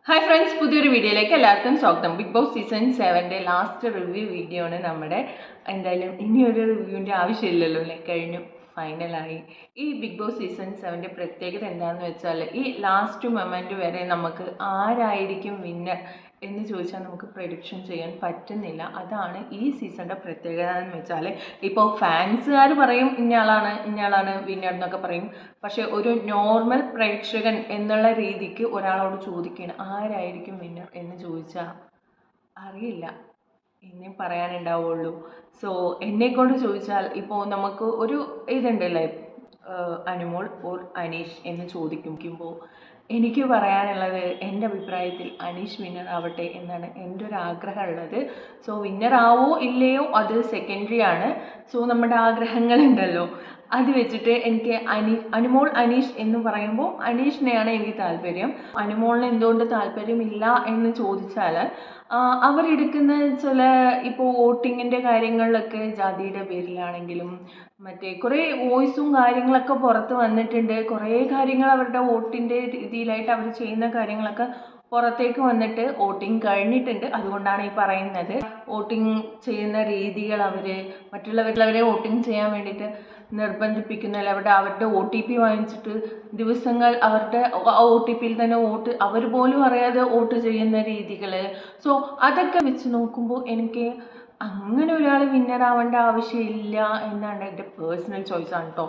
Hi friends, പുതിയൊരു വീഡിയോയിലേക്ക് എല്ലാവർക്കും സ്വാഗതം. Big boss season 7 last review video ആണ് നമ്മുടെ. എന്തായാലും ഇനിയൊരു റിവ്യൂവിൻ്റെ ആവശ്യമില്ലല്ലോ അല്ലേ, കഴിഞ്ഞു, ഫൈനലായി. ഈ ബിഗ് ബോസ് സീസൺ 7 പ്രത്യേകത എന്താണെന്ന് വെച്ചാൽ ഈ ലാസ്റ്റ് മൊമെൻറ്റ് വരെ നമുക്ക് ആരായിരിക്കും വിന്നർ എന്ന് ചോദിച്ചാൽ നമുക്ക് പ്രഡിക്ഷൻ ചെയ്യാൻ പറ്റുന്നില്ല. അതാണ് ഈ സീസണിൻ്റെ പ്രത്യേകത എന്ന് വെച്ചാൽ, ഇപ്പോൾ ഫാൻസുകാർ പറയും ഇന്നയാളാണ് വിന്നർ എന്നൊക്കെ പറയും. പക്ഷെ ഒരു നോർമൽ പ്രേക്ഷകൻ എന്നുള്ള രീതിക്ക് ഒരാളോട് ചോദിക്കുകയാണ് ആരായിരിക്കും വിന്നർ എന്ന് ചോദിച്ചാൽ അറിയില്ല എന്നേ പറയാനുണ്ടാവുള്ളൂ. സോ എന്നെക്കൊണ്ട് ചോദിച്ചാൽ ഇപ്പോൾ നമുക്ക് ഒരു ഇതുണ്ടല്ലേ, അനുമോൾ ഓർ അനീഷ് എന്ന് ചോദിക്കുമ്പോൾ എനിക്ക് പറയാനുള്ളത്, എൻ്റെ അഭിപ്രായത്തിൽ അനീഷ് വിന്നർ ആവട്ടെ എന്നാണ് എൻ്റെ ഒരു ആഗ്രഹമുള്ളത്. സോ വിന്നർ ആവോ ഇല്ലയോ അത് സെക്കൻഡറി ആണ്. സോ നമ്മുടെ ആഗ്രഹങ്ങളുണ്ടല്ലോ, അത് വെച്ചിട്ട് എനിക്ക് അനുമോൾ അനീഷ് എന്ന് പറയുമ്പോൾ അനീഷിനെയാണ് എനിക്ക് താല്പര്യം. അനുമോളിന് എന്തുകൊണ്ട് താല്പര്യമില്ല എന്ന് ചോദിച്ചാൽ അവരെടുക്കുന്ന ചില ഇപ്പോൾ വോട്ടിങ്ങിൻ്റെ കാര്യങ്ങളിലൊക്കെ ജാതിയുടെ പേരിലാണെങ്കിലും മറ്റേ കുറേ വോയിസും കാര്യങ്ങളൊക്കെ പുറത്ത് വന്നിട്ടുണ്ട്. കുറേ കാര്യങ്ങൾ അവരുടെ വോട്ടിൻ്റെ രീതിയിലായിട്ട് അവർ ചെയ്യുന്ന കാര്യങ്ങളൊക്കെ പുറത്തേക്ക് വന്നിട്ട് വോട്ടിംഗ് കഴിഞ്ഞിട്ടുണ്ട്. അതുകൊണ്ടാണ് ഈ പറയുന്നത്, വോട്ടിംഗ് ചെയ്യുന്ന രീതികൾ മറ്റുള്ളവരെ വോട്ടിംഗ് ചെയ്യാൻ വേണ്ടിയിട്ട് നിർബന്ധിപ്പിക്കുന്നില്ല. അവരുടെ OTP വാങ്ങിച്ചിട്ട് ദിവസങ്ങൾ അവരുടെ OTPയിൽ തന്നെ വോട്ട് അവർ പോലും അറിയാതെ വോട്ട് ചെയ്യുന്ന രീതികൾ. സോ അതൊക്കെ വെച്ച് നോക്കുമ്പോൾ എനിക്ക് അങ്ങനെ ഒരാൾ വിന്നർ ആവേണ്ട ആവശ്യമില്ല എന്നാണ് എൻ്റെ പേഴ്സണൽ ചോയ്സാണ് കേട്ടോ.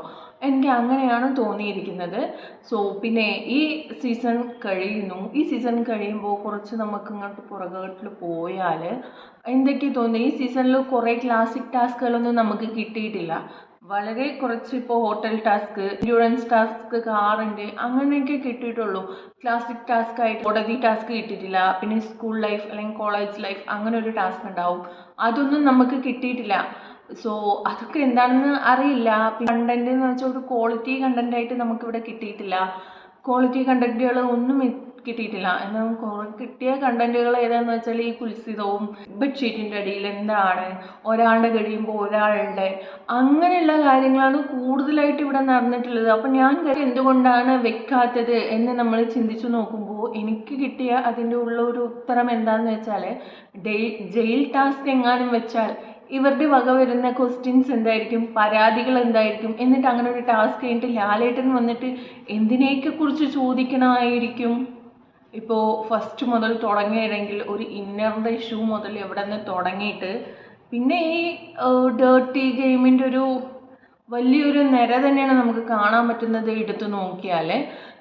എനിക്ക് അങ്ങനെയാണ് തോന്നിയിരിക്കുന്നത്. സോ പിന്നെ ഈ സീസൺ കഴിയുമ്പോൾ കുറച്ച് നമുക്ക് ഇങ്ങോട്ട് പുറകോട്ട് പോയാൽ എന്തൊക്കെ തോന്നി, ഈ സീസണിൽ കുറേ ക്ലാസിക് ടാസ്കുകളൊന്നും നമുക്ക് കിട്ടിയിട്ടില്ല. വളരെ കുറച്ച് ഇപ്പോൾ ഹോട്ടൽ ടാസ്ക്, എൻഡ്യൂറൻസ് ടാസ്ക്, കാറിൻ്റെ അങ്ങനെയൊക്കെ കിട്ടിയിട്ടുള്ളൂ. ക്ലാസിക് ടാസ്ക് ആയിട്ട് കോടതി ടാസ്ക് കിട്ടിയിട്ടില്ല. പിന്നെ സ്കൂൾ ലൈഫ് അല്ലെങ്കിൽ കോളേജ് ലൈഫ് അങ്ങനെ ഒരു ടാസ്ക് ഉണ്ടാവും, അതൊന്നും നമുക്ക് കിട്ടിയിട്ടില്ല. സോ അതൊക്കെ എന്താണെന്ന് അറിയില്ല. കണ്ടന്റ് എന്ന് വെച്ചാൽ ഒരു ക്വാളിറ്റി കണ്ടന്റ് ആയിട്ട് നമുക്കിവിടെ കിട്ടിയിട്ടില്ല. ക്വാളിറ്റി കണ്ടന്റുകൾ ഒന്നും കിട്ടിയിട്ടില്ല. എന്നാൽ കിട്ടിയ കണ്ടന്റുകൾ ഏതാണെന്ന് വെച്ചാൽ ഈ കുൽസിതവും ബെഡ്ഷീറ്റിൻ്റെ അടിയിൽ എന്താണ്, ഒരാളുടെ കഴിയുമ്പോൾ ഒരാളുടെ അങ്ങനെയുള്ള കാര്യങ്ങളാണ് കൂടുതലായിട്ട് ഇവിടെ നടന്നിട്ടുള്ളത്. അപ്പം ഞാൻ എന്തുകൊണ്ടാണ് വെക്കാത്തത് എന്ന് നമ്മൾ ചിന്തിച്ചു നോക്കുമ്പോൾ എനിക്ക് കിട്ടിയ അതിൻ്റെ ഉള്ള ഒരു ഉത്തരം എന്താണെന്ന് വെച്ചാൽ, ജയിൽ ടാസ്ക് എങ്ങാനും വെച്ചാൽ ഇവരുടെ വക വരുന്ന ക്വസ്റ്റ്യൻസ് എന്തായിരിക്കും, പരാതികൾ എന്തായിരിക്കും, എന്നിട്ട് അങ്ങനെ ഒരു ടാസ്ക് കഴിഞ്ഞിട്ട് ലാലേട്ടൻ വന്നിട്ട് എന്തിനേക്കെ കുറിച്ച് ചോദിക്കണമായിരിക്കും. ഇപ്പോൾ ഫസ്റ്റ് മുതൽ തുടങ്ങിയതെങ്കിൽ ഒരു ഇന്നറിൻ്റെ ഇഷ്യൂ മുതൽ എവിടെ നിന്ന് തുടങ്ങിയിട്ട് പിന്നെ ഈ ഡേർട്ടി ഗെയിമിൻ്റെ ഒരു വലിയൊരു നിര തന്നെയാണ് നമുക്ക് കാണാൻ പറ്റുന്നത് എടുത്തു നോക്കിയാൽ.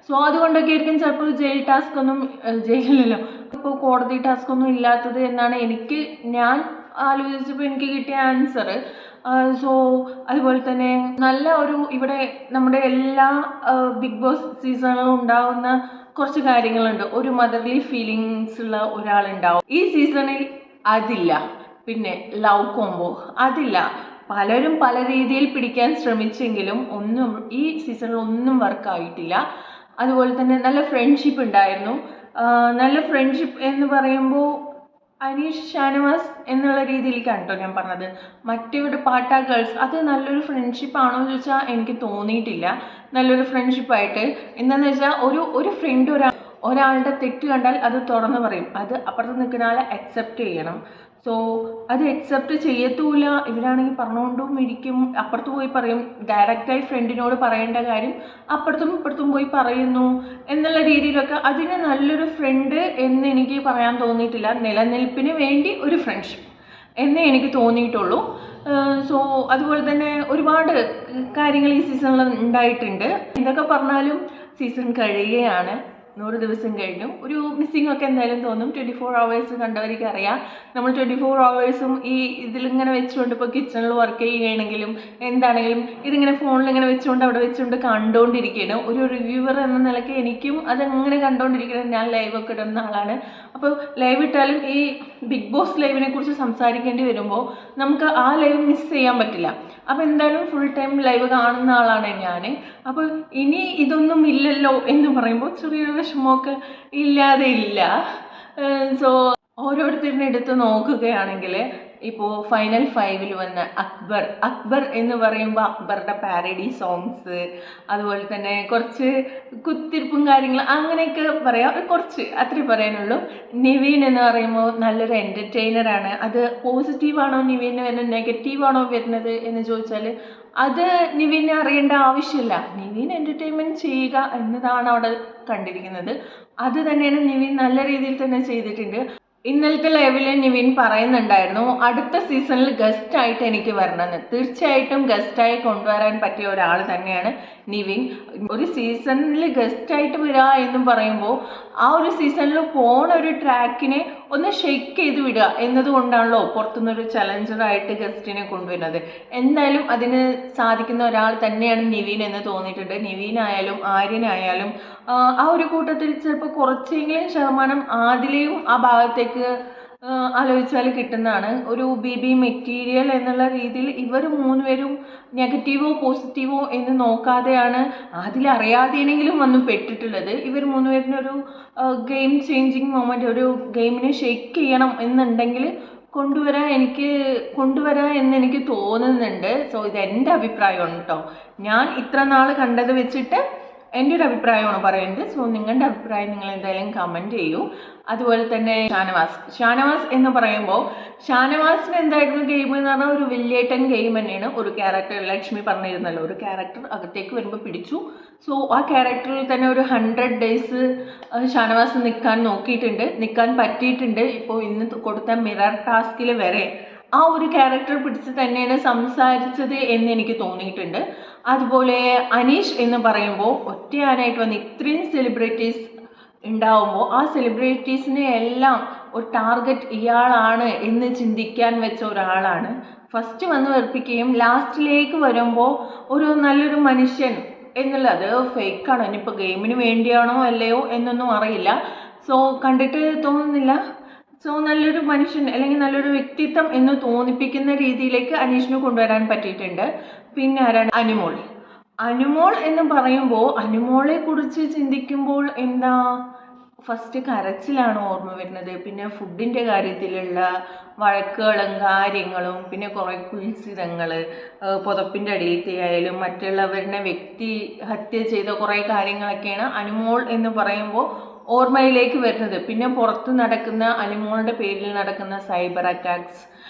സോ അതുകൊണ്ടൊക്കെ ആയിരിക്കും ചിലപ്പോൾ ജയിൽ ടാസ്ക് ഒന്നും ജയിലിലല്ലോ ഇപ്പോൾ കോടതി ടാസ്ക് ഒന്നും ഇല്ലാത്തത് എന്നാണ് ഞാൻ ആലോചിച്ചപ്പോൾ എനിക്ക് കിട്ടിയ ആൻസർ. സോ അതുപോലെ തന്നെ നല്ല ഒരു ഇവിടെ നമ്മുടെ എല്ലാ ബിഗ് ബോസ് സീസണിലും ഉണ്ടാകുന്ന കുറച്ച് കാര്യങ്ങളുണ്ട്. ഒരു മദർലി ഫീലിങ്സ് ഉള്ള ഒരാളുണ്ടാവും. ഈ സീസണിൽ അതില്ല. പിന്നെ ലവ് കോംബോ അതില്ല. പലരും പല രീതിയിൽ പിടിക്കാൻ ശ്രമിച്ചെങ്കിലും ഒന്നും ഈ സീസണിൽ ഒന്നും വർക്കായിട്ടില്ല. അതുപോലെ തന്നെ നല്ല ഫ്രണ്ട്ഷിപ്പ് ഉണ്ടായിരുന്നു. നല്ല ഫ്രണ്ട്ഷിപ്പ് എന്ന് പറയുമ്പോൾ അനീഷ് ഷാനവാസ് എന്നുള്ള രീതിയിലേക്കാണ് കേട്ടോ ഞാൻ പറഞ്ഞത്. മറ്റേവിടെ പാട്ട ഗേൾസ് അത് നല്ലൊരു ഫ്രണ്ട്ഷിപ്പ് ആണോ എന്ന് ചോദിച്ചാൽ എനിക്ക് തോന്നിയിട്ടില്ല നല്ലൊരു ഫ്രണ്ട്ഷിപ്പായിട്ട്. എന്താണെന്ന് വെച്ചാൽ ഒരു ഫ്രണ്ട് ഒരാളുടെ തെറ്റ് കണ്ടാൽ അത് തുറന്ന് പറയും, അത് അപ്പുറത്ത് നിൽക്കുന്ന ആളെ അക്സെപ്റ്റ് ചെയ്യണം. സോ അത് അക്സെപ്റ്റ് ചെയ്യത്തുമില്ല. ഇവരാണെങ്കിൽ പറഞ്ഞുകൊണ്ടും ഇരിക്കും, അപ്പുറത്ത് പോയി പറയും. ഡയറക്റ്റായി ഫ്രണ്ടിനോട് പറയേണ്ട കാര്യം അപ്പുറത്തും ഇപ്പുറത്തും പോയി പറയുന്നു എന്നുള്ള രീതിയിലൊക്കെ അതിന് നല്ലൊരു ഫ്രണ്ട് എന്ന് എനിക്ക് പറയാൻ തോന്നിയിട്ടില്ല. നിലനിൽപ്പിന് വേണ്ടി ഒരു ഫ്രണ്ട്ഷിപ്പ് എന്നേ എനിക്ക് തോന്നിയിട്ടുള്ളൂ. സോ അതുപോലെ തന്നെ ഒരുപാട് കാര്യങ്ങൾ ഈ സീസണിൽ ഉണ്ടായിട്ടുണ്ട്. എന്തൊക്കെ പറഞ്ഞാലും സീസൺ കഴിയുകയാണ്. 100 ദിവസം കഴിഞ്ഞു. ഒരു മിസ്സിംഗ് ഒക്കെ എന്തായാലും തോന്നും. 24 hours കണ്ടവർക്ക് അറിയാം. നമ്മൾ 24 hours ഈ ഇതിലിങ്ങനെ വെച്ചുകൊണ്ട് ഇപ്പോൾ കിച്ചണിൽ വർക്ക് ചെയ്യുകയാണെങ്കിലും എന്താണെങ്കിലും ഇതിങ്ങനെ ഫോണിൽ ഇങ്ങനെ വെച്ചുകൊണ്ട് അവിടെ വെച്ചുകൊണ്ട് കണ്ടുകൊണ്ടിരിക്കുകയാണ്. ഒരു റിവ്യൂവർ എന്ന നിലയ്ക്ക് എനിക്കും അതങ്ങനെ കണ്ടുകൊണ്ടിരിക്കണം. ഞാൻ ലൈവൊക്കെ ഇടുന്ന ആളാണ്. അപ്പോൾ ലൈവ് ഇട്ടാലും ഈ ബിഗ് ബോസ് ലൈവിനെ കുറിച്ച് സംസാരിക്കേണ്ടി വരുമ്പോൾ നമുക്ക് ആ ലൈവ് മിസ് ചെയ്യാൻ പറ്റില്ല. അപ്പോൾ എന്തായാലും ഫുൾ ടൈം ലൈവ് കാണുന്ന ആളാണ് ഞാൻ. അപ്പോൾ ഇനി ഇതൊന്നും ഇല്ലല്ലോ എന്ന് പറയുമ്പോൾ ചെറിയൊരു വിഷമമൊക്കെ ഇല്ലാതെ ഇല്ല. സോ ഓരോരുത്തരുടെ എടുത്ത് നോക്കുകയാണെങ്കിൽ ഇപ്പോൾ ഫൈനൽ 5-ൽ വന്ന അക്ബർ എന്ന് പറയുമ്പോൾ അക്ബറുടെ പാരഡി സോങ്സ്, അതുപോലെ തന്നെ കുറച്ച് കുത്തിരിപ്പും കാര്യങ്ങൾ അങ്ങനെയൊക്കെ പറയാം, കുറച്ച് അത്രേ പറയാനുള്ളൂ. നിവിൻ എന്ന് പറയുമ്പോൾ നല്ലൊരു എൻ്റർടൈനറാണ്. അത് പോസിറ്റീവാണോ നിവിന് വരുന്നത് നെഗറ്റീവാണോ വരുന്നത് എന്ന് ചോദിച്ചാൽ അത് നിവിനെ അറിയേണ്ട ആവശ്യമില്ല. നിവിൻ എൻ്റർടൈൻമെൻറ്റ് ചെയ്യുക എന്നതാണ് അവിടെ കണ്ടിരിക്കുന്നത്. അത് തന്നെയാണ് നിവിൻ നല്ല രീതിയിൽ തന്നെ ചെയ്തിട്ടുണ്ട്. ഇന്നലത്തെ ലൈവില് നിവിൻ പറയുന്നുണ്ടായിരുന്നു അടുത്ത സീസണിൽ ഗസ്റ്റായിട്ട് എനിക്ക് വരണമെന്ന്. തീർച്ചയായിട്ടും ഗസ്റ്റായി കൊണ്ടുവരാൻ പറ്റിയ ഒരാൾ തന്നെയാണ് നിവിൻ. ഒരു സീസണിൽ ഗസ്റ്റായിട്ട് വരിക എന്നും പറയുമ്പോൾ ആ ഒരു സീസണിൽ പോണ ഒരു ട്രാക്കിനെ ഒന്ന് ഷെയ്ക്ക് ചെയ്ത് വിടുക എന്നതുകൊണ്ടാണല്ലോ പുറത്തുനിന്നൊരു ചലഞ്ചറായിട്ട് ഗസ്റ്റിനെ കൊണ്ടുവരുന്നത്. എന്തായാലും അതിന് സാധിക്കുന്ന ഒരാൾ തന്നെയാണ് നിവിൻ എന്ന് തോന്നിയിട്ടുണ്ട്. നിവിനായാലും ആര്യനായാലും ആ ഒരു കൂട്ടത്തിൽ ചിലപ്പോൾ കുറച്ചെങ്കിലും ശതമാനം ആദിലയും ആ ഭാഗത്തേക്ക് ആലോചിച്ചാൽ കിട്ടുന്നതാണ്. ഒരു ബി മെറ്റീരിയൽ എന്നുള്ള രീതിയിൽ ഇവർ മൂന്നുപേരും നെഗറ്റീവോ പോസിറ്റീവോ എന്ന് നോക്കാതെയാണ് അതിലറിയാതെയെങ്കിലും വന്ന് പെട്ടിട്ടുള്ളത്. ഇവർ മൂന്നുപേരിനൊരു ഗെയിം ചേഞ്ചിങ് മൊമെൻ്റ്, ഒരു ഗെയിമിനെ ഷെയ്ക്ക് ചെയ്യണം എന്നുണ്ടെങ്കിൽ കൊണ്ടുവരാൻ എന്ന് എനിക്ക് തോന്നുന്നുണ്ട്. സോ ഇത് എൻ്റെ അഭിപ്രായമാണ് കേട്ടോ. ഞാൻ ഇത്ര നാൾ കണ്ടത് വെച്ചിട്ട് എൻ്റെ ഒരു അഭിപ്രായമാണ് പറയുന്നത്. സോ നിങ്ങളുടെ അഭിപ്രായം നിങ്ങൾ എന്തായാലും കമൻറ്റ് ചെയ്യൂ. അതുപോലെ തന്നെ ഷാനവാസ് എന്ന് പറയുമ്പോൾ ഷാനവാസിന് എന്തായിരുന്നു ഗെയിം എന്ന് പറഞ്ഞാൽ ഒരു വലിയേട്ടൻ ഗെയിം തന്നെയാണ്. ഒരു ക്യാരക്ടർ ലക്ഷ്മി പറഞ്ഞിരുന്നല്ലോ, ഒരു ക്യാരക്ടർ അകത്തേക്ക് വരുമ്പോൾ പിടിച്ചു. സോ ആ ക്യാരക്ടറിൽ തന്നെ ഒരു 100 days ഷാനവാസ് നിൽക്കാൻ പറ്റിയിട്ടുണ്ട്. ഇപ്പോൾ ഇന്ന് കൊടുത്ത മിറർ ടാസ്കിൽ വരെ ആ ഒരു ക്യാരക്ടർ പിടിച്ച് തന്നെയാണ് സംസാരിച്ചത് എന്ന് എനിക്ക് തോന്നിയിട്ടുണ്ട്. അതുപോലെ അനീഷ് എന്ന് പറയുമ്പോൾ ഒറ്റയാനായിട്ട് വന്ന് ഇത്രയും സെലിബ്രിറ്റീസ് ഉണ്ടാവുമ്പോൾ ആ സെലിബ്രിറ്റീസിനെ എല്ലാം ഒരു ടാർഗറ്റ് ഇയാളാണ് എന്ന് ചിന്തിക്കാൻ വെച്ച ഒരാളാണ്. ഫസ്റ്റ് വന്ന് വെറുപ്പിക്കുകയും ലാസ്റ്റിലേക്ക് വരുമ്പോൾ ഒരു നല്ലൊരു മനുഷ്യൻ എന്നുള്ളത് ഫേക്കാണ്. ഇനിയിപ്പോൾ ഗെയിമിന് വേണ്ടിയാണോ അല്ലയോ എന്നൊന്നും അറിയില്ല. സോ കണ്ടിട്ട് തോന്നുന്നില്ല. സോ നല്ലൊരു മനുഷ്യൻ അല്ലെങ്കിൽ നല്ലൊരു വ്യക്തിത്വം എന്ന് തോന്നിപ്പിക്കുന്ന രീതിയിലേക്ക് അനീഷിനെ കൊണ്ടുവരാൻ പറ്റിയിട്ടുണ്ട്. പിന്നെ ആരാണ്? അനുമോൾ എന്ന് പറയുമ്പോൾ അനുമോളെ കുറിച്ച് ചിന്തിക്കുമ്പോൾ എന്താ ഫസ്റ്റ് കരച്ചിലാണ് ഓർമ്മ വരുന്നത്. പിന്നെ ഫുഡിൻ്റെ കാര്യത്തിലുള്ള വഴക്കുകളും കാര്യങ്ങളും, പിന്നെ കുറേ കുൽസിതങ്ങൾ, പുതപ്പിൻ്റെ അടിയിലത്തെ ആയാലും മറ്റുള്ളവരുടെ വ്യക്തി ഹത്യ ചെയ്ത കുറേ കാര്യങ്ങളൊക്കെയാണ് അനുമോൾ എന്ന് പറയുമ്പോൾ ഓർമ്മയിലേക്ക് വരുന്നത്. പിന്നെ പുറത്ത് നടക്കുന്ന അനുമോളുടെ പേരിൽ നടക്കുന്ന സൈബർ അറ്റാക്സ്,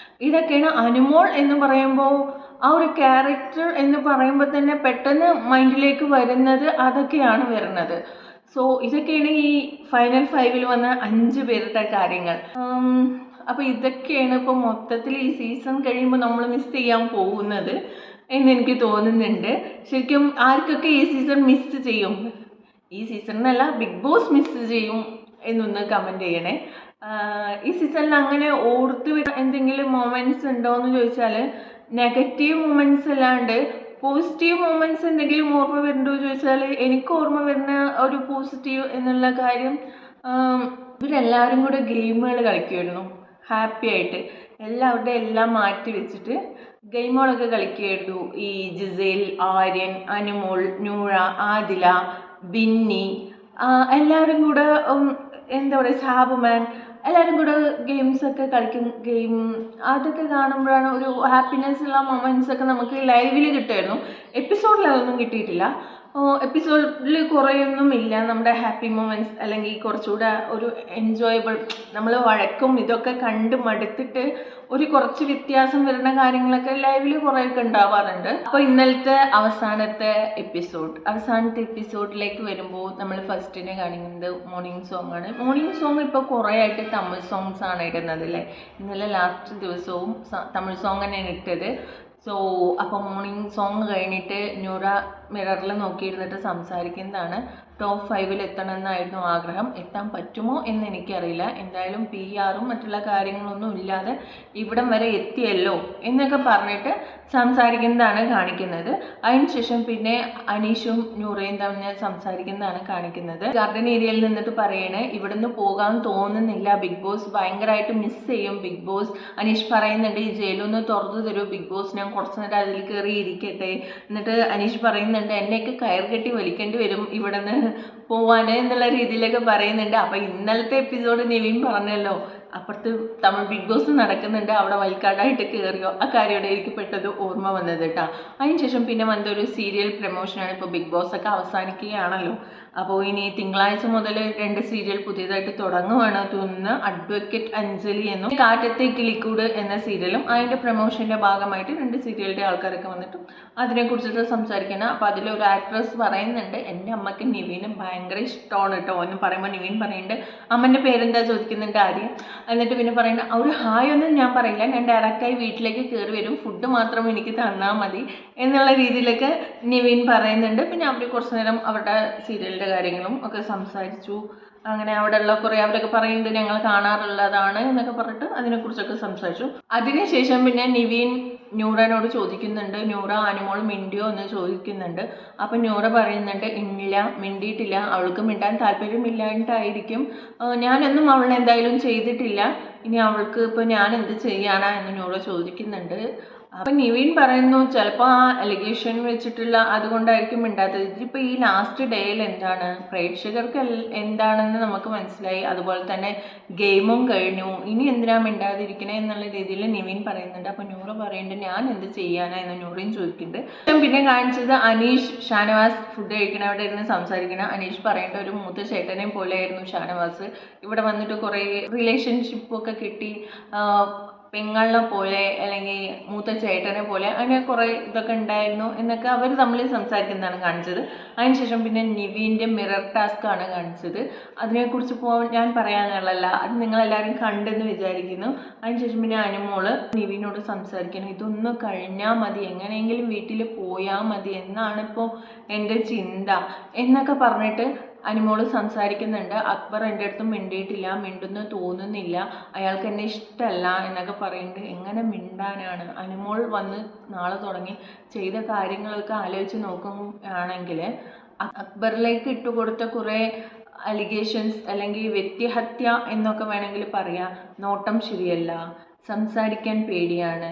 ഇതൊക്കെയാണ് അനുമോൾ എന്ന് പറയുമ്പോൾ ആ ഒരു ക്യാരക്ടർ എന്ന് പറയുമ്പോൾ തന്നെ പെട്ടെന്ന് മൈൻഡിലേക്ക് വരുന്നത് അതൊക്കെയാണ് വരുന്നത്. സോ ഇതൊക്കെയാണ് ഈ ഫൈനൽ 5-ൽ വന്ന 5 പേരുടെ കാര്യങ്ങൾ. അപ്പോൾ ഇതൊക്കെയാണ് ഇപ്പോൾ മൊത്തത്തിൽ ഈ സീസൺ കഴിയുമ്പോൾ നമ്മൾ മിസ് ചെയ്യാൻ പോകുന്നത് എന്നെനിക്ക് തോന്നുന്നുണ്ട്. ശരിക്കും ആർക്കൊക്കെ ഈ സീസൺ മിസ് ചെയ്യും, ഈ സീസണിനല്ല ബിഗ് ബോസ് മിസ് ചെയ്യും എന്നൊന്ന് കമൻറ്റ് ചെയ്യണേ. ഈ സീസണിൽ അങ്ങനെ ഓർത്ത് എന്തെങ്കിലും മൊമെൻറ്റ്സ് ഉണ്ടോ എന്ന് ചോദിച്ചാൽ നെഗറ്റീവ് മൊമെൻറ്റ്സ് അല്ലാണ്ട് പോസിറ്റീവ് മൊമെൻറ്റ്സ് എന്തെങ്കിലും ഓർമ്മ വരുന്നുണ്ടോ എന്ന് ചോദിച്ചാൽ എനിക്ക് ഓർമ്മ വരുന്ന ഒരു പോസിറ്റീവ് എന്നുള്ള കാര്യം, ഇവരെല്ലാവരും കൂടെ ഗെയിമുകൾ കളിക്കുമായിരുന്നു ഹാപ്പി ആയിട്ട്. എല്ലാവരുടെ എല്ലാം മാറ്റി വെച്ചിട്ട് ഗെയിമുകളൊക്കെ കളിക്കുമായിരുന്നു. ഈ ജിസേൽ, ആര്യൻ, അനുമോൾ, നൂറ, ആദില, ബിന്നി, എല്ലാവരും കൂടെ എന്താ പറയുക, സാബുമാൻ, എല്ലാവരും കൂടെ ഗെയിംസൊക്കെ കളിക്കും. അതൊക്കെ കാണുമ്പോഴാണ് ഒരു ഹാപ്പിനെസ് ഉള്ള മൊമെൻറ്റ്സ് ഒക്കെ നമുക്ക് ലൈവിൽ കിട്ടുമായിരുന്നു. എപ്പിസോഡിൽ അതൊന്നും കിട്ടിയിട്ടില്ല. എപ്പിസോഡിൽ കുറേയൊന്നും ഇല്ല നമ്മുടെ ഹാപ്പി മൊമെൻറ്റ്സ്, അല്ലെങ്കിൽ കുറച്ചുകൂടെ ഒരു എൻജോയബിൾ. നമ്മൾ വഴക്കും ഇതൊക്കെ കണ്ട് മടുത്തിട്ട് കുറച്ച് വ്യത്യാസം വരുന്ന കാര്യങ്ങളൊക്കെ ലൈവിൽ കുറേയൊക്കെ ഉണ്ടാവാറുണ്ട്. അപ്പോൾ ഇന്നലത്തെ അവസാനത്തെ എപ്പിസോഡിലേക്ക് വരുമ്പോൾ നമ്മൾ ഫസ്റ്റിനെ കാണിക്കുന്നത് മോർണിംഗ് സോങ് ആണ്. മോർണിംഗ് സോങ് ഇപ്പോൾ കുറേ ആയിട്ട് തമിഴ് സോങ്സ് ആണ് ഇടുന്നത് അല്ലേ. ഇന്നലെ ലാസ്റ്റ് ദിവസവും തമിഴ് സോങ് തന്നെയാണ് ഇട്ടത്. സോ അപ്പോൾ മോർണിംഗ് സോങ് കഴിഞ്ഞിട്ട് നൂറ മിററിൽ നോക്കിയിരുന്നിട്ട് സംസാരിക്കുന്നതാണ്. ടോപ്പ് 5-ൽ എത്തണമെന്നായിരുന്നു ആഗ്രഹം. എത്താൻ പറ്റുമോ എന്ന് എനിക്കറിയില്ല. എന്തായാലും PR-ഉം മറ്റുള്ള കാര്യങ്ങളൊന്നും ഇല്ലാതെ ഇവിടം വരെ എത്തിയല്ലോ എന്നൊക്കെ പറഞ്ഞിട്ട് സംസാരിക്കുന്നതാണ് കാണിക്കുന്നത്. അതിനുശേഷം പിന്നെ അനീഷും നൂറയും തമ്മിൽ സംസാരിക്കുന്നതാണ് കാണിക്കുന്നത്. ഗാർഡൻ ഏരിയയിൽ നിന്നിട്ട് പറയണേ ഇവിടുന്ന് പോകാൻ തോന്നുന്നില്ല, ബിഗ് ബോസ് ഭയങ്കരമായിട്ട് മിസ് ചെയ്യും ബിഗ് ബോസ്. അനീഷ് പറയുന്നുണ്ട് ഈ ജയിലൊന്ന് തുറന്നു തരൂ ബിഗ് ബോസ്, ഞാൻ കുറച്ച് നേരം അതിൽ കയറി ഇരിക്കട്ടെ. എന്നിട്ട് അനീഷ് പറയുന്നുണ്ട് എന്നെയൊക്കെ കയർ കെട്ടി വലിക്കേണ്ടി വരും ഇവിടുന്ന് പോവാൻ എന്നുള്ള രീതിയിലൊക്കെ പറയുന്നുണ്ട്. അപ്പോൾ ഇന്നലത്തെ എപ്പിസോഡ് നിവിൻ പറഞ്ഞല്ലോ അപ്പുറത്ത് തമിഴ് ബിഗ് ബോസ് നടക്കുന്നുണ്ട്, അവിടെ വൈൽഡ് കയറിയോ, ആ കാര്യമാണ് എനിക്ക് പെട്ടത് ഓർമ്മ വന്നത് കേട്ടോ. അതിനുശേഷം പിന്നെ വന്നൊരു സീരിയൽ പ്രമോഷനാണ്. ഇപ്പോൾ ബിഗ് ബോസ് ഒക്കെ അവസാനിക്കുകയാണല്ലോ. അപ്പോൾ ഇനി തിങ്കളാഴ്ച മുതൽ 2 സീരിയൽ പുതിയതായിട്ട് തുടങ്ങുവാണ് തോന്നുന്നു. അഡ്വക്കേറ്റ് അഞ്ജലി എന്നും കാറ്റത്തെ കിളിക്കൂട് എന്ന സീരിയലും അതിൻ്റെ പ്രമോഷൻ്റെ ഭാഗമായിട്ട് 2 സീരിയലിൻ്റെ ആൾക്കാരൊക്കെ വന്നിട്ട് അതിനെക്കുറിച്ചിട്ട് സംസാരിക്കണം. അപ്പോൾ അതിലൊരു ആക്ട്രസ് പറയുന്നുണ്ട്, എൻ്റെ അമ്മയ്ക്ക് നിവീനെ ഭയങ്കര ഇഷ്ടമാണ് കേട്ടോ എന്ന് പറയുമ്പോൾ നിവീൻ പറയുന്നുണ്ട് അമ്മൻ്റെ പേരെന്താ ചോദിക്കുന്നുണ്ട് ആദ്യം. എന്നിട്ട് പിന്നെ പറയുന്നത് ഒരു ഹായ് ഒന്നും ഞാൻ പറയില്ല, ഞാൻ ഡയറക്റ്റായി വീട്ടിലേക്ക് കയറി വരും, ഫുഡ് മാത്രം എനിക്ക് തന്നാൽ മതി എന്നുള്ള രീതിയിലൊക്കെ നിവീൻ പറയുന്നുണ്ട്. പിന്നെ അവർ കുറച്ച് നേരം അവരുടെ സീരിയലിൻ്റെ കാര്യങ്ങളും ഒക്കെ സംസാരിച്ചു. അങ്ങനെ അവിടെയുള്ള കുറേ അവരൊക്കെ പറയുന്നുണ്ട് ഞങ്ങൾ കാണാറുള്ളതാണ് എന്നൊക്കെ പറഞ്ഞിട്ട് അതിനെക്കുറിച്ചൊക്കെ സംസാരിച്ചു. അതിനുശേഷം പിന്നെ നിവീൻ നൂറനോട് ചോദിക്കുന്നുണ്ട്, നൂറ അനുമോൾ മിണ്ടിയോ എന്ന് ചോദിക്കുന്നുണ്ട്. അപ്പം നൂറ പറയുന്നുണ്ട് ഇല്ല, മിണ്ടിയിട്ടില്ല, അവൾക്ക് മിണ്ടാൻ താല്പര്യമില്ലാണ്ടായിരിക്കും, ഞാനൊന്നും അവൾ എന്തായാലും ചെയ്തിട്ടില്ല, ഇനി അവൾക്ക് ഇപ്പോൾ ഞാൻ എന്ത് ചെയ്യാനാ എന്ന് നൂറ ചോദിക്കുന്നുണ്ട്. അപ്പം നിവീൻ പറയുന്നു ചിലപ്പോൾ ആ അലിഗേഷൻ വെച്ചിട്ടുള്ള അതുകൊണ്ടായിരിക്കും മിണ്ടാത്തത്. ഇതിപ്പോൾ ഈ ലാസ്റ്റ് ഡേയിൽ എന്താണ് പ്രേക്ഷകർക്ക് എന്താണെന്ന് നമുക്ക് മനസ്സിലായി, അതുപോലെ തന്നെ ഗെയിമും കഴിഞ്ഞു, ഇനി എന്തിനാ മിണ്ടാതിരിക്കണേ എന്നുള്ള രീതിയിൽ നിവീൻ പറയുന്നുണ്ട്. അപ്പം നൂറ പറയുന്നുണ്ട് ഞാൻ എന്ത് ചെയ്യാനാ എന്ന് നൂറയും ചോദിക്കുന്നുണ്ട്. പിന്നെ കാണിച്ചത് അനീഷ് ഷാനവാസ് ഫുഡ് കഴിക്കണ അവിടെ ഇരുന്ന് സംസാരിക്കണം. അനീഷ് പറയേണ്ട ഒരു മൂത്ത ചേട്ടനെ പോലെയായിരുന്നു ഷാനവാസ്. ഇവിടെ വന്നിട്ട് കുറേ റിലേഷൻഷിപ്പൊക്കെ കിട്ടി, പെങ്ങളെ പോലെ അല്ലെങ്കിൽ മൂത്ത ചേട്ടനെ പോലെ അങ്ങനെ കുറേ ഇതൊക്കെ ഉണ്ടായിരുന്നു എന്നൊക്കെ അവർ തമ്മിൽ സംസാരിക്കുന്നതാണ് കാണിച്ചത്. അതിനുശേഷം പിന്നെ നിവീൻ്റെ മിറർ ടാസ്ക് ആണ് കാണിച്ചത്. അതിനെക്കുറിച്ച് ഞാൻ പറയാനുള്ളതല്ല, അത് നിങ്ങളെല്ലാവരും കണ്ടെന്ന് വിചാരിക്കുന്നു. അതിനുശേഷം പിന്നെ അനുമോള് നിവീനോട് സംസാരിക്കണം, ഇതൊന്നും കഴിഞ്ഞാൽ മതി, എങ്ങനെയെങ്കിലും വീട്ടിൽ പോയാൽ മതി എന്നാണ് ഇപ്പോൾ എൻ്റെ ചിന്ത എന്നൊക്കെ പറഞ്ഞിട്ട് അനുമോള് സംസാരിക്കുന്നുണ്ട്. അക്ബർ എൻ്റെ അടുത്തും മിണ്ടിയിട്ടില്ല, മിണ്ടുന്നു തോന്നുന്നില്ല, അയാൾക്ക് എന്നെ ഇഷ്ടമല്ല എന്നൊക്കെ പറയുന്നുണ്ട്. എങ്ങനെ മിണ്ടാനാണ്? അനുമോൾ വന്ന് നാളെ തുടങ്ങി ചെയ്ത കാര്യങ്ങളൊക്കെ ആലോചിച്ച് നോക്കുകയാണെങ്കിൽ അക്ബറിലേക്ക് ഇട്ടുകൊടുത്ത കുറേ അലിഗേഷൻസ് അല്ലെങ്കിൽ വ്യക്തിഹത്യ എന്നൊക്കെ വേണമെങ്കിൽ പറയാം. നോട്ടം ശരിയല്ല, സംസാരിക്കാൻ പേടിയാണ്,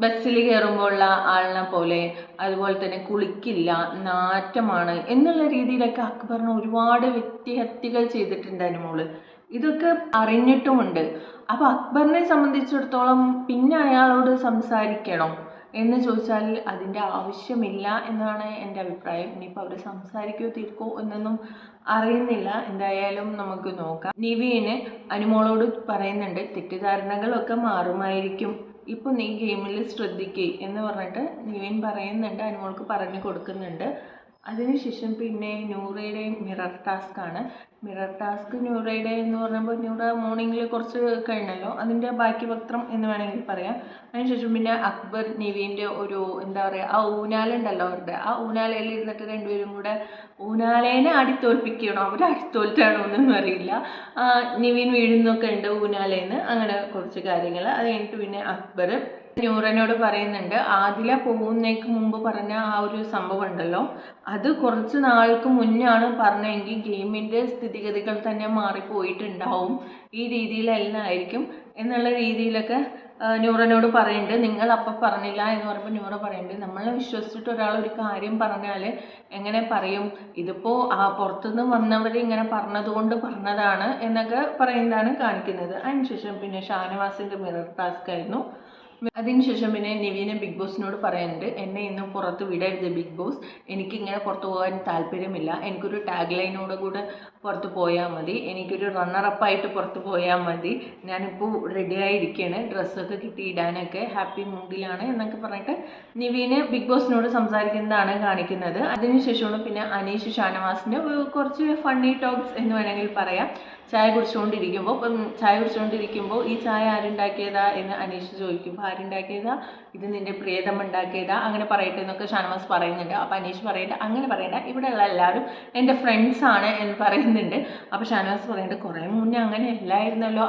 ബസ്സിൽ കയറുമ്പോഴുള്ള ആളിനെ പോലെ, അതുപോലെ തന്നെ കുളിക്കില്ല, നാറ്റമാണ് എന്നുള്ള രീതിയിലൊക്കെ അക്ബറിന് ഒരുപാട് വ്യക്തിഹത്യകൾ ചെയ്തിട്ടുണ്ട് അനുമോള്. ഇതൊക്കെ അറിഞ്ഞിട്ടുമുണ്ട്. അപ്പോൾ അക്ബറിനെ സംബന്ധിച്ചിടത്തോളം പിന്നെ അയാളോട് സംസാരിക്കണം എന്ന് ചോദിച്ചാൽ അതിൻ്റെ ആവശ്യമില്ല എന്നാണ് എൻ്റെ അഭിപ്രായം. ഇനിയിപ്പോൾ അവർ സംസാരിക്കോ തീർക്കോ എന്നൊന്നും അറിയുന്നില്ല. എന്തായാലും നമുക്ക് നോക്കാം. നിവീന് അനുമോളോട് പറയുന്നുണ്ട് തെറ്റിദ്ധാരണകളൊക്കെ മാറുമായിരിക്കും, ഇപ്പോൾ നീ ഗെയിമിൽ ശ്രദ്ധിക്കേ എന്ന് പറഞ്ഞിട്ട് നിവിൻ പറയുന്നുണ്ട്, അനുമോൾക്ക് പറഞ്ഞു കൊടുക്കുന്നുണ്ട്. അതിനുശേഷം പിന്നെ നൂറയുടെ മിറർ ടാസ്ക് ആണ്. മിറർ ടാസ്ക് നൂറയുടെ എന്ന് പറയുമ്പോൾ നൂറ മോർണിംഗിൽ കുറച്ച് കഴിഞ്ഞല്ലോ, അതിൻ്റെ ബാക്കി പത്രം എന്ന് വേണമെങ്കിൽ പറയാം. അതിനുശേഷം പിന്നെ അക്ബർ നിവീൻ്റെ ഒരു എന്താ പറയുക, ആ ഊനാലുണ്ടല്ലോ അവരുടെ, ആ ഊനാലയിൽ ഇരുന്നിട്ട് രണ്ടുപേരും കൂടെ ഊനാലേനെ അടിത്തോൽപ്പിക്കണോ, അവർ അടിത്തോൽറ്റാണോ എന്നൊന്നും അറിയില്ല. നിവീൻ വീഴുന്നൊക്കെ ഉണ്ട് ഊനാലേന്ന്, അങ്ങനെ കുറച്ച് കാര്യങ്ങൾ. അത് കഴിഞ്ഞിട്ട് പിന്നെ അക്ബർ നൂറനോട് പറയുന്നുണ്ട് ആദില പോകുന്നേക്ക് മുമ്പ് പറഞ്ഞ ആ ഒരു സംഭവം ഉണ്ടല്ലോ, അത് കുറച്ച് നാൾക്ക് മുന്നാണ് പറഞ്ഞെങ്കിൽ ഗെയിമിൻ്റെ സ്ഥിതിഗതികൾ തന്നെ മാറിപ്പോയിട്ടുണ്ടാവും, ഈ രീതിയിലല്ലായിരിക്കും എന്നുള്ള രീതിയിലൊക്കെ നൂറനോട് പറയുന്നുണ്ട്. നിങ്ങൾ അപ്പം പറഞ്ഞില്ല എന്ന് പറയുമ്പോൾ നൂറ പറയുന്നുണ്ട് നമ്മളെ വിശ്വസിച്ചിട്ട് ഒരാൾ ഒരു കാര്യം പറഞ്ഞാൽ എങ്ങനെ പറയും, ഇതിപ്പോൾ പുറത്തുനിന്ന് വന്നവർ ഇങ്ങനെ പറഞ്ഞതുകൊണ്ട് പറഞ്ഞതാണ് എന്നൊക്കെ പറയുന്നതാണ് കാണിക്കുന്നത്. അതിനുശേഷം പിന്നെ ഷാനവാസിൻ്റെ മിറർ ടാസ്ക് ആയിരുന്നു. അതിനുശേഷം പിന്നെ നിവീനെ ബിഗ് ബോസിനോട് പറയുന്നുണ്ട് എന്നെ ഇന്ന് പുറത്ത് വിടരുത് ബിഗ് ബോസ്, എനിക്കിങ്ങനെ പുറത്ത് പോകാൻ താല്പര്യമില്ല, എനിക്കൊരു ടാഗ് ലൈനോട് കൂടെ പുറത്ത് പോയാൽ മതി, എനിക്കൊരു റണ്ണറപ്പായിട്ട് പുറത്ത് പോയാൽ മതി, ഞാനിപ്പോൾ റെഡിയായിരിക്കുകയാണ്, ഡ്രസ്സൊക്കെ കിട്ടി ഇടാനൊക്കെ ഹാപ്പി മൂഡിലാണ് എന്നൊക്കെ പറഞ്ഞിട്ട് നിവീന് ബിഗ് ബോസിനോട് സംസാരിക്കുന്നതാണ് കാണിക്കുന്നത്. അതിനുശേഷമാണ് പിന്നെ അനീഷ് ഷാനവാസിൻ്റെ കുറച്ച് ഫണ്ണി ടോക്സ് എന്ന് വേണമെങ്കിൽ പറയാം. ചായ കുടിച്ചുകൊണ്ടിരിക്കുമ്പോൾ ഈ ചായ ആരുണ്ടാക്കിയതാ എന്ന് അനീഷ് ചോദിക്കുമ്പോൾ ആരുണ്ടാക്കിയതാ, ഇത് നിൻ്റെ പ്രിയതം ഉണ്ടാക്കിയതാ, അങ്ങനെ പറയട്ടെ എന്നൊക്കെ ഷാനവാസ് പറയുന്നുണ്ട്. അപ്പോൾ അനീഷ് പറയട്ടെ അങ്ങനെ പറയണ്ട, ഇവിടെയുള്ള എല്ലാവരും എൻ്റെ ഫ്രണ്ട്സാണ് എന്ന് പറയുന്നുണ്ട്. അപ്പോൾ ഷാനവാസ് പറയുന്നുണ്ട് കുറേ മുന്നേ അങ്ങനെ അല്ലായിരുന്നല്ലോ,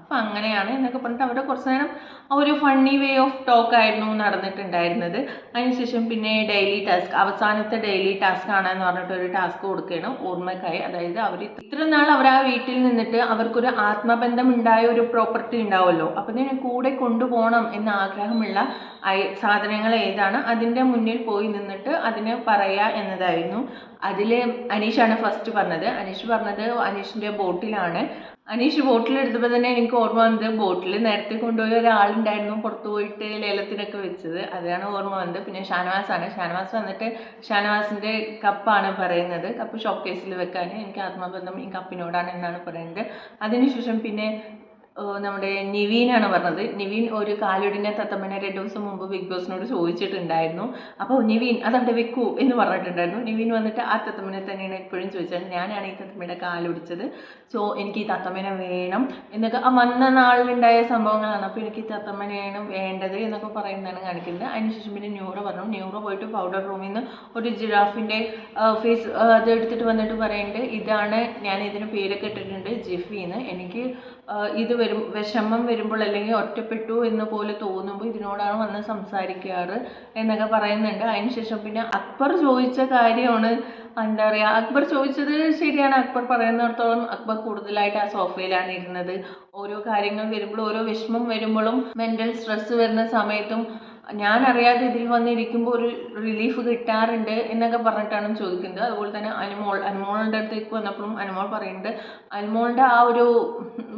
അപ്പം അങ്ങനെയാണ് എന്നൊക്കെ പറഞ്ഞിട്ട് അവിടെ കുറച്ച് നേരം ഒരു ഫണ്ണി വേ ഓഫ് ടോക്ക് ആയിരുന്നു നടന്നിട്ടുണ്ടായിരുന്നത്. അതിനുശേഷം പിന്നെ ഡെയിലി ടാസ്ക്, അവസാനത്തെ ഡെയിലി ടാസ്ക് ആണെന്ന് പറഞ്ഞിട്ട് ഒരു ടാസ്ക് കൊടുക്കുകയാണ് ഓർമ്മക്കായി. അതായത് അവർ ഇത്ര നാൾ അവർ ആ വീട്ടിൽ നിന്നിട്ട് അവർക്കൊരു ആത്മബന്ധം ഉണ്ടായ ഒരു പ്രോപ്പർട്ടി ഉണ്ടാവുമല്ലോ, അപ്പം ഇതിനെ കൂടെ കൊണ്ടുപോകണം എന്ന ആഗ്രഹമുള്ള സാധനങ്ങൾ ഏതാണ് അതിൻ്റെ മുന്നിൽ പോയി നിന്നിട്ട് അതിന് പറയുക എന്നതായിരുന്നു. അതിൽ അനീഷാണ് ഫസ്റ്റ് പറഞ്ഞത്. അനീഷ് പറഞ്ഞത് അനീഷിൻ്റെ ബോട്ടിലാണ്. അനീഷ് ബോട്ടിലെടുത്തപ്പോൾ തന്നെ എനിക്ക് ഓർമ്മ വന്നത് ബോട്ടിൽ നേരത്തെ കൊണ്ടുപോയ ഒരാളുണ്ടായിരുന്നു പുറത്ത് പോയിട്ട് ലേലത്തിനൊക്കെ വെച്ചത്, അതാണ് ഓർമ്മ വന്നത്. പിന്നെ ഷാനവാസാണ്. ഷാനവാസ് വന്നിട്ട് ഷാനവാസിൻ്റെ കപ്പാണ് പറയുന്നത്, കപ്പ് ഷോപ്പ് കേസിൽ വെക്കാൻ എനിക്ക് ആത്മബന്ധം ഈ കപ്പിനോടാണ് എന്നാണ് പറയുന്നത്. അതിനുശേഷം പിന്നെ നമ്മുടെ നിവീനാണ് പറഞ്ഞത്. നിവീൻ ഒരു കാലുടിനെ തത്തമ്മനെ 2 ദിവസം മുമ്പ് ബിഗ് ബോസിനോട് ചോദിച്ചിട്ടുണ്ടായിരുന്നു. അപ്പോൾ നിവീൻ അതവിടെ വെക്കൂ എന്ന് പറഞ്ഞിട്ടുണ്ടായിരുന്നു. നിവീൻ വന്നിട്ട് ആ തത്തമ്മനെ തന്നെയാണ് എപ്പോഴും ചോദിച്ചത്, ഞാനാണ് ഈ തത്തമ്മയുടെ കാലുടിച്ചത്, സോ എനിക്ക് ഈ തത്തമ്മനെ വേണം എന്നൊക്കെ ആ വന്ന നാളിലുണ്ടായ സംഭവങ്ങളാണ്. അപ്പോൾ എനിക്ക് ഈ തത്തമ്മനെയാണ് വേണ്ടത് എന്നൊക്കെ പറയുന്നതാണ് കാണിക്കുന്നത്. അതിനുശേഷം പിന്നെ ന്യൂറ പറഞ്ഞു. ന്യൂറ പോയിട്ട് പൗഡർ റൂമിൽ നിന്ന് ഒരു ജിറാഫിൻ്റെ ഫേസ് അത് എടുത്തിട്ട് വന്നിട്ട് പറയുന്നുണ്ട്, ഇതാണ് ഞാൻ ഇതിന് പേരൊക്കെ ഇട്ടിട്ടുണ്ട് ജിഫിന്ന്, എനിക്ക് ഇത് വിഷമം വരുമ്പോൾ അല്ലെങ്കിൽ ഒറ്റപ്പെട്ടു എന്ന് പോലെ തോന്നുമ്പോൾ ഇതിനോടാണ് വന്ന് സംസാരിക്കാറ് എന്നൊക്കെ പറയുന്നുണ്ട്. അതിനുശേഷം പിന്നെ അക്ബർ ചോദിച്ച കാര്യമാണ്, എന്താ പറയുക, അക്ബർ ചോദിച്ചത് ശരിയാണ്. അക്ബർ പറയുന്നിടത്തോളം അക്ബർ കൂടുതലായിട്ട് ആ സോഫയിലാണ് ഇരുന്നത്. ഓരോ കാര്യങ്ങൾ വരുമ്പോഴും ഓരോ വിഷമം വരുമ്പോഴും മെൻ്റൽ സ്ട്രെസ് വരുന്ന സമയത്തും ഞാൻ അറിയാതെ ഇതിൽ വന്നിരിക്കുമ്പോൾ ഒരു റിലീഫ് കിട്ടാറുണ്ട് എന്നൊക്കെ പറഞ്ഞിട്ടാണ് ചോദിക്കുന്നത്. അതുപോലെ തന്നെ അനുമോളുടെ അടുത്തേക്ക് വന്നപ്പോഴും അനുമോൾ പറയുന്നുണ്ട്, അനുമോളുടെ ആ ഒരു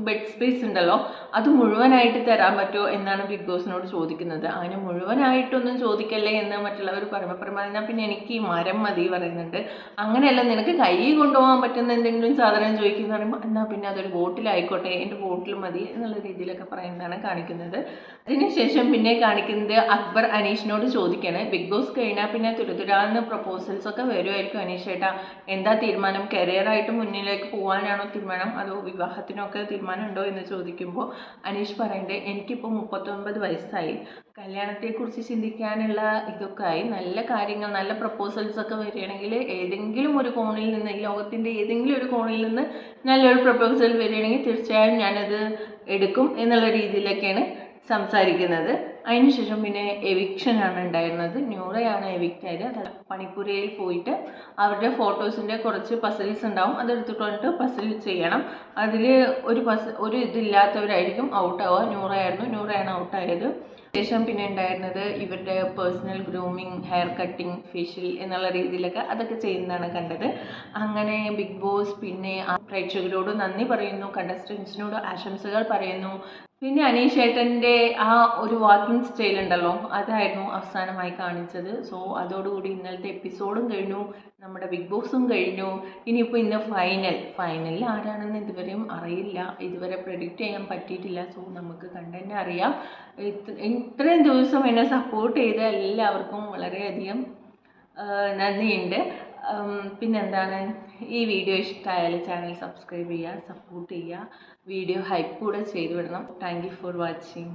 ബെഡ് സ്പേസ് ഉണ്ടല്ലോ അത് മുഴുവനായിട്ട് തരാൻ പറ്റുമോ എന്നാണ് ബിഗ് ബോസിനോട് ചോദിക്കുന്നത്. അങ്ങനെ മുഴുവനായിട്ടൊന്നും ചോദിക്കല്ലേ എന്ന് മറ്റുള്ളവർ പറയുമ്പോൾ പിന്നെ എനിക്ക് ഈ മരം മതി പറയുന്നുണ്ട്. അങ്ങനെയല്ല, നിനക്ക് കൈ കൊണ്ടുപോകാൻ പറ്റുന്ന എന്തെങ്കിലും സാധനം ചോദിക്കുന്ന പറയുമ്പോൾ എന്നാൽ പിന്നെ അതൊരു ബോട്ടിലായിക്കോട്ടെ, എൻ്റെ ബോട്ടിൽ മതി എന്നുള്ള രീതിയിലൊക്കെ പറയുന്നതാണ് കാണിക്കുന്നത്. അതിനുശേഷം പിന്നെ കാണിക്കുന്നത് അക്ബർ അനീഷിനോട് ചോദിക്കുകയാണ്, ബിഗ് ബോസ് കഴിഞ്ഞാൽ പിന്നെ തുരുതുരാന്ന് പ്രപ്പോസൽസ് ഒക്കെ വരുമായിരിക്കും അനീഷ് ചേട്ടാ, എന്താ തീരുമാനം, കരിയറായിട്ട് മുന്നിലേക്ക് പോകാനാണോ തീരുമാനം അതോ വിവാഹത്തിനൊക്കെ തീരുമാനം ഉണ്ടോ എന്ന് ചോദിക്കുമ്പോൾ അനീഷ് പറയുന്നത്, എനിക്കിപ്പോൾ 39 വയസ്സായി, കല്യാണത്തെക്കുറിച്ച് ചിന്തിക്കാനുള്ള ഇതൊക്കെ ആയി, നല്ല കാര്യങ്ങൾ നല്ല പ്രപ്പോസൽസ് ഒക്കെ വരികയാണെങ്കിൽ ഏതെങ്കിലും ഒരു കോണിൽ നിന്ന്, ഈ ലോകത്തിൻ്റെ ഏതെങ്കിലും ഒരു കോണിൽ നിന്ന് നല്ലൊരു പ്രപ്പോസൽ വരികയാണെങ്കിൽ തീർച്ചയായും ഞാനത് എടുക്കും എന്നുള്ള രീതിയിലൊക്കെയാണ് സംസാരിക്കുന്നത്. അതിനുശേഷം പിന്നെ എവിക്ഷനാണ് ഉണ്ടായിരുന്നത്. ന്യൂറയാണ് എവിക്റ്റ് ആയത്. അത് പണിപ്പുരയിൽ പോയിട്ട് അവരുടെ ഫോട്ടോസിൻ്റെ കുറച്ച് പസിൽസ് ഉണ്ടാവും, അതെടുത്തിട്ട് വന്നിട്ട് പസിൽ ചെയ്യണം. അതിൽ ഒരു ഇതില്ലാത്തവരായിരിക്കും ഔട്ടാവുക. ന്യൂറയാണ് ഔട്ടായത്. ശേഷം പിന്നെ ഉണ്ടായിരുന്നത് ഇവരുടെ personal grooming, hair cutting, facial എന്നുള്ള രീതിയിലൊക്കെ അതൊക്കെ ചെയ്യുന്നതാണ് കണ്ടത്. അങ്ങനെ ബിഗ് ബോസ് പിന്നെ പ്രേക്ഷകരോട് നന്ദി പറയുന്നു, കണ്ടസ്റ്റൻസിനോട് ആശംസകൾ പറയുന്നു. പിന്നെ അനീഷ് ഏട്ടൻ്റെ ആ ഒരു വാക്കിംഗ് സ്റ്റൈൽ ഉണ്ടല്ലോ അതായിരുന്നു അവസാനമായി കാണിച്ചത്. സോ അതോടുകൂടി ഇന്നലത്തെ എപ്പിസോഡും കഴിഞ്ഞു, നമ്മുടെ ബിഗ് ബോസും കഴിഞ്ഞു. ഇനിയിപ്പോൾ ഇന്ന് ഫൈനലിൽ ആരാണെന്ന് ഇതുവരെയും അറിയില്ല, ഇതുവരെ പ്രെഡിക്റ്റ് ചെയ്യാൻ പറ്റിയിട്ടില്ല. സോ നമുക്ക് കണ്ടുതന്നെ അറിയാം. ഇത്രയും ദിവസം എന്നെ സപ്പോർട്ട് ചെയ്ത എല്ലാവർക്കും വളരെയധികം നന്ദിയുണ്ട്. പിന്നെന്താണ്, ഈ വീഡിയോ ഇഷ്ടമായാൽ ചാനൽ സബ്സ്ക്രൈബ് ചെയ്യുക, സപ്പോർട്ട് ചെയ്യുക, വീഡിയോ ഹൈപ്പ് കൂടെ ചെയ്തു വിടണം. Thank you for watching.